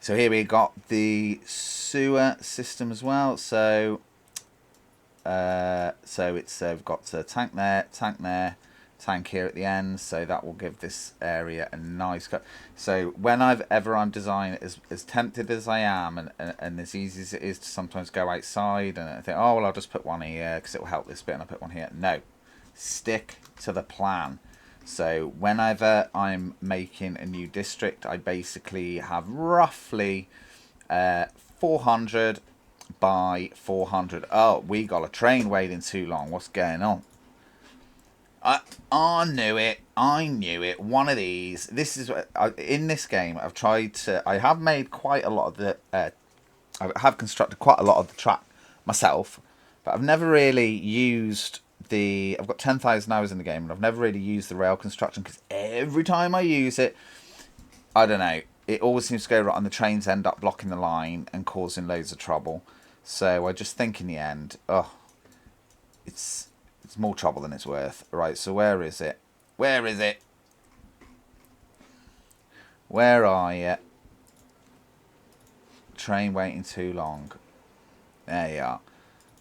So here we got the sewer system as well. So it's we've got a tank there, tank here at the end. So that will give this area a nice cut. So whenever I'm designing, as tempted as I am, and as easy as it is to sometimes go outside and I think, oh well, I'll just put one here because it will help this bit, and I'll put one here. No, stick to the plan. So whenever I'm making a new district, I basically have roughly 400 by 400. Oh, we got a train waiting too long. What's going on? I knew it. I knew it. One of these. This is in this game. I've tried to. I have made quite a lot of the. I have constructed quite a lot of the track myself, but I've never really used the. I've got 10,000 hours in the game, and I've never really used the rail construction because every time I use it, I don't know. It always seems to go right, and the trains end up blocking the line and causing loads of trouble. So I just think in the end, oh, it's more trouble than it's worth. Right, so where is it? Where is it? Where are you? Train waiting too long. There you are.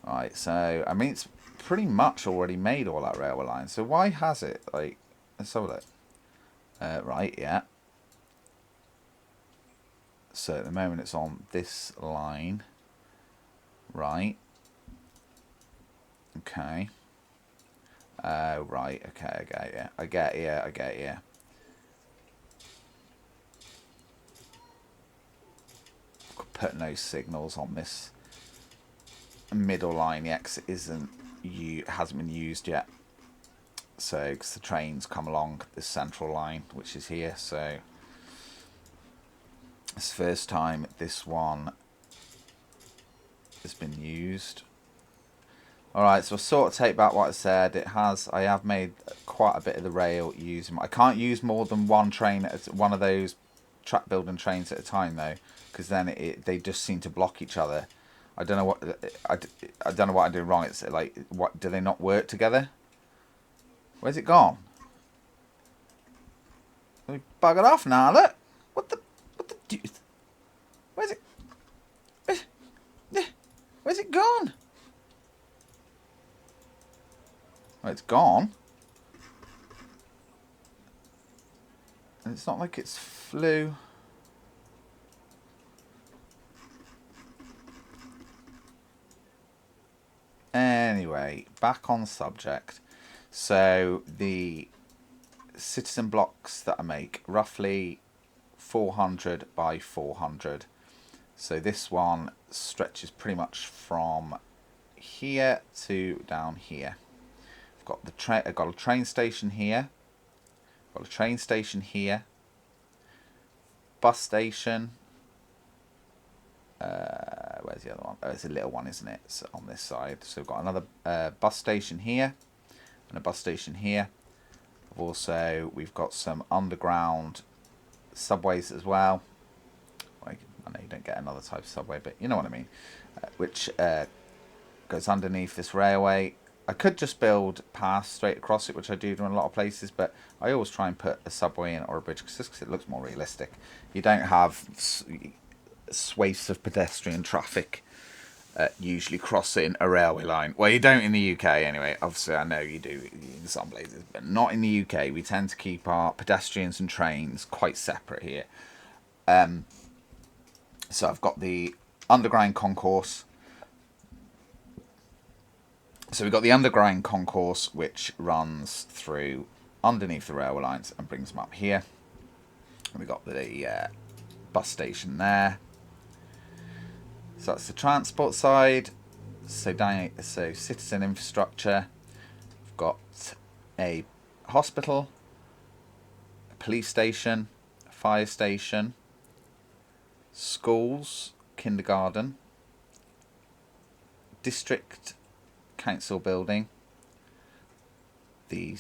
Right, so, I mean, it's pretty much already made all that railway line. So why has it, like, let's have a look. Right, yeah. So at the moment it's on this line. Right. Okay. Right, okay, I get you. Put no signals on this middle line yet, because it hasn't been used yet. So, because the trains come along this central line, which is here, so it's the first time this one has been used. Alright, so I'll sort of take back what I said. I have made quite a bit of the rail using. I can't use more than one train one of those track building trains at a time though, because then they just seem to block each other. I don't know what I don't know what I'm doing wrong. It's like, what, do they not work together? Where's it gone? We buggered off now. Look, what the deuce? Where's it? Where's it gone? Well, it's gone. And it's not like it's flew. Anyway, back on subject. So the citizen blocks that I make, roughly 400 by 400. So this one stretches pretty much from here to down here. I've got a train station here. Got a train station here. Bus station. Where's the other one? Oh, it's a little one, isn't it? It's on this side. So we've got another bus station here and a bus station here. We've got some underground subways as well. I know you don't get another type of subway, but you know what I mean. Which goes underneath this railway. I could just build paths straight across it, which I do in a lot of places, but I always try and put a subway in or a bridge because it looks more realistic. You don't have swathes of pedestrian traffic usually crossing a railway line. Well, you don't in the UK anyway. Obviously, I know you do in some places, but not in the UK. We tend to keep our pedestrians and trains quite separate here. So I've got the underground concourse. So we've got the underground concourse, which runs through underneath the railway lines and brings them up here. And we've got the bus station there. So that's the transport side. So citizen infrastructure. We've got a hospital, a police station, a fire station, schools, kindergarten, district council building, the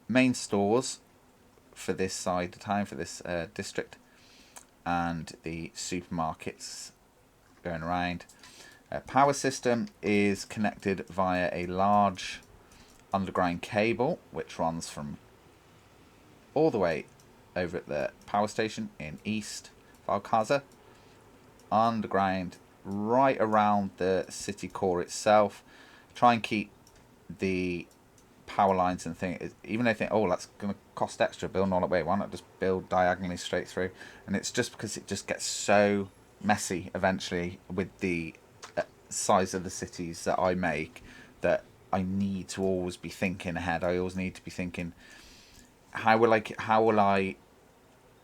main stores for this side of town, for this district, and the supermarkets going around. Power system is connected via a large underground cable which runs from all the way over at the power station in East Valkaza underground right around the city core itself. Try and keep the power lines and things, even though they think, oh, that's going to cost extra building all the way, why not just build diagonally straight through? And it's just because it just gets so messy eventually with the size of the cities that I make, that I need to always be thinking ahead. I always need to be thinking, how will I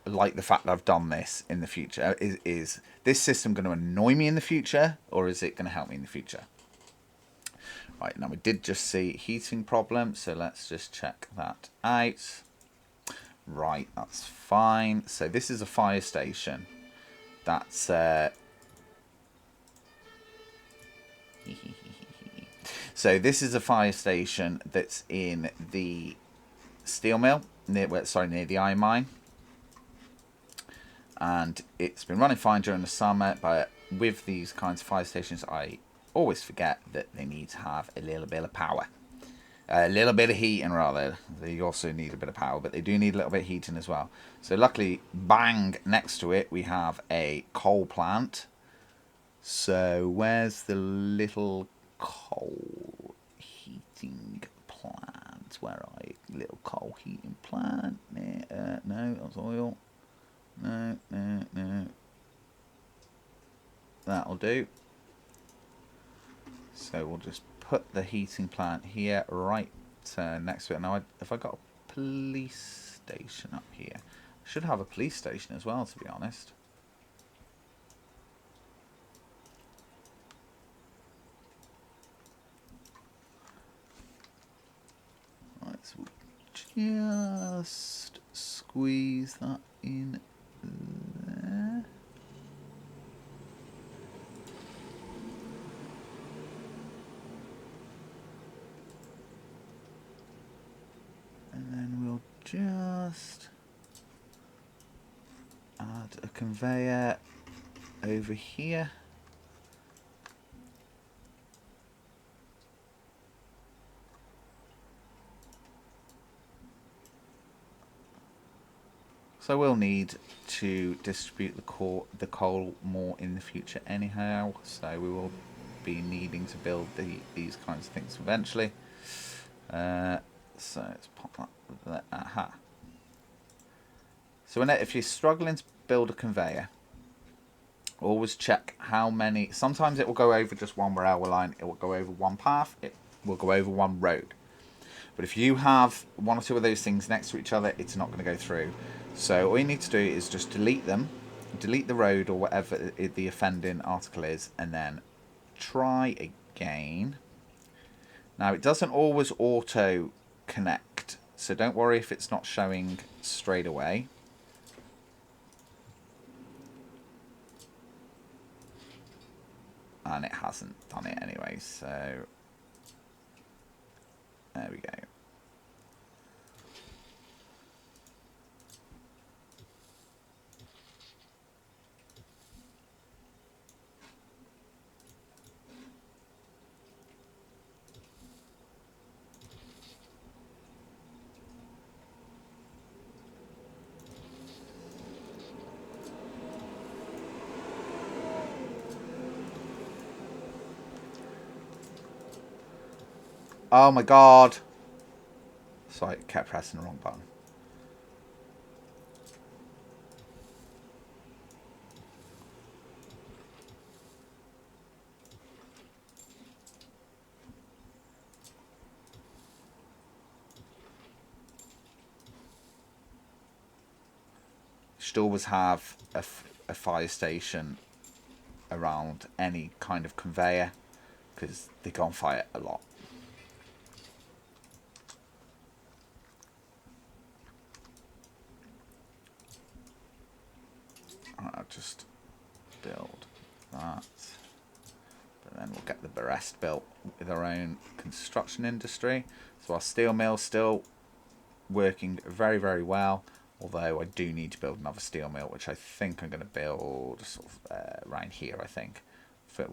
like the fact that I've done this in the future? Is this system going to annoy me in the future, or is it going to help me in the future? Right, now we did just see heating problem, so let's just check that out. Right, that's fine. So this is a fire station. That's so this is a fire station that's in the steel mill near the iron mine, and it's been running fine during the summer. But with these kinds of fire stations, I always forget that they need to have a little bit of power, a little bit of heating rather. They also need a bit of power, but they do need a little bit of heating as well. So luckily, bang next to it we have a coal plant. So where's the little coal heating plant? Where are you? Little coal heating plant? No, that's oil. No. That'll do. So we'll just put the heating plant here, right next to it. Now, if I got a police station up here, I should have a police station as well, to be honest. Right, so we'll just squeeze that in there. And then we'll just add a conveyor over here. So we'll need to distribute the coal more in the future anyhow. So we will be needing to build these kinds of things eventually. So let's pop that. Aha. So if you're struggling to build a conveyor, always check how many. Sometimes it will go over just one railway line. It will go over one path. It will go over one road. But if you have one or two of those things next to each other, it's not going to go through. So all you need to do is just delete them, delete the road or whatever the offending article is, and then try again. Now it doesn't always auto connect, so don't worry if it's not showing straight away. And it hasn't done it anyway, so there we go. Oh my god. Sorry, I kept pressing the wrong button. Should always have a fire station around any kind of conveyor, because they go on fire a lot. I'll just build that, but then we'll get the rest built with our own construction industry. So our steel mill's still working very, very well, although I do need to build another steel mill, which I think I'm going to build sort of around here. I think I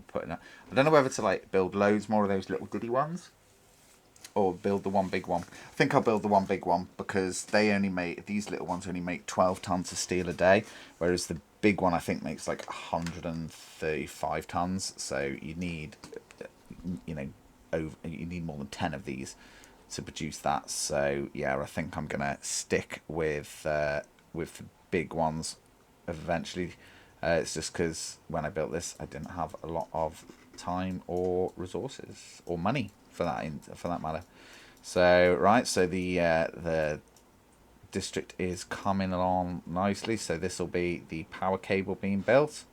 don't know whether to like build loads more of those little diddy ones, or build the one big one? I think I'll build the one big one because these little ones only make 12 tons of steel a day, whereas the big one I think makes like 135 tons. So you need, you need more than 10 of these to produce that. So yeah, I think I'm gonna stick with the big ones eventually. It's just because when I built this, I didn't have a lot of time or resources or money for that matter. So right, so the district is coming along nicely. So this will be the power cable being built,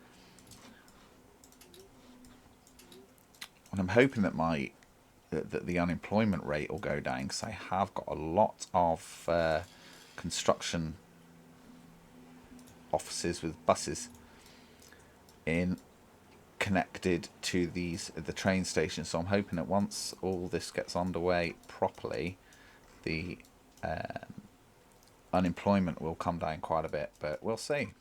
and I'm hoping that the unemployment rate will go down, because I have got a lot of construction offices with buses connected to the train station. So I'm hoping that once all this gets underway properly, the unemployment will come down quite a bit, but we'll see.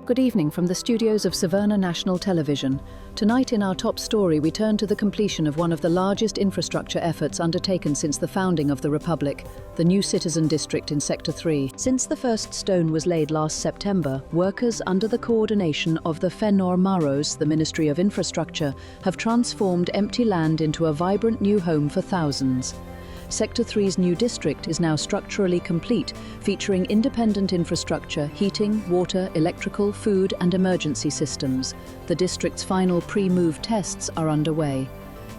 Good evening from the studios of Savannah National Television. Tonight in our top story, we turn to the completion of one of the largest infrastructure efforts undertaken since the founding of the Republic, the new Citizen District in Sector 3. Since the first stone was laid last September, workers under the coordination of the Fenor Maros, the Ministry of Infrastructure, have transformed empty land into a vibrant new home for thousands. Sector 3's new district is now structurally complete, featuring independent infrastructure, heating, water, electrical, food and emergency systems. The district's final pre-move tests are underway.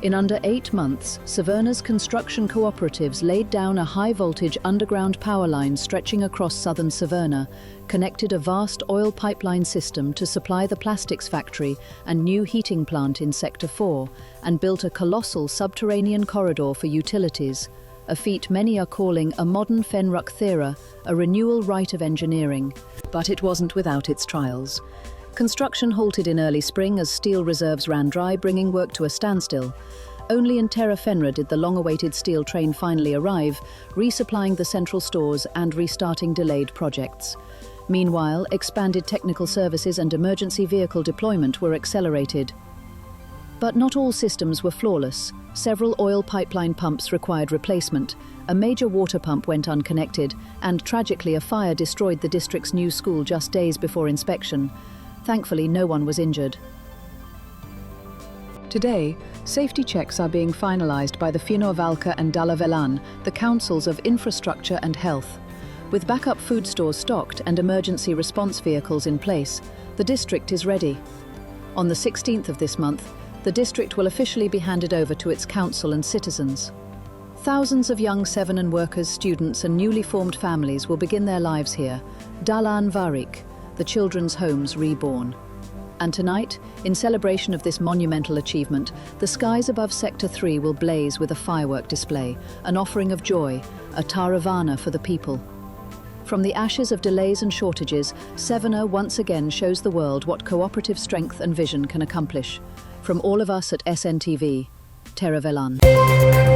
In under 8 months, Savannah's construction cooperatives laid down a high-voltage underground power line stretching across southern Savannah, connected a vast oil pipeline system to supply the plastics factory and new heating plant in Sector 4, and built a colossal subterranean corridor for utilities, a feat many are calling a modern Fenruck Thera, a renewal rite of engineering. But it wasn't without its trials. Construction halted in early spring as steel reserves ran dry, bringing work to a standstill. Only in Terra Fenra did the long-awaited steel train finally arrive, resupplying the central stores and restarting delayed projects. Meanwhile, expanded technical services and emergency vehicle deployment were accelerated. But not all systems were flawless. Several oil pipeline pumps required replacement, a major water pump went unconnected, and tragically a fire destroyed the district's new school just days before inspection. Thankfully, no one was injured. Today, safety checks are being finalized by the Finovalka and Dalavelan, the councils of infrastructure and health. With backup food stores stocked and emergency response vehicles in place, the district is ready. On the 16th of this month, the district will officially be handed over to its council and citizens. Thousands of young Sevenan workers, students and newly formed families will begin their lives here, Dalan Varik, the children's homes reborn. And tonight, in celebration of this monumental achievement, the skies above Sector 3 will blaze with a firework display, an offering of joy, a taravana for the people. From the ashes of delays and shortages, Savannah once again shows the world what cooperative strength and vision can accomplish. From all of us at SNTV, Terra Velan.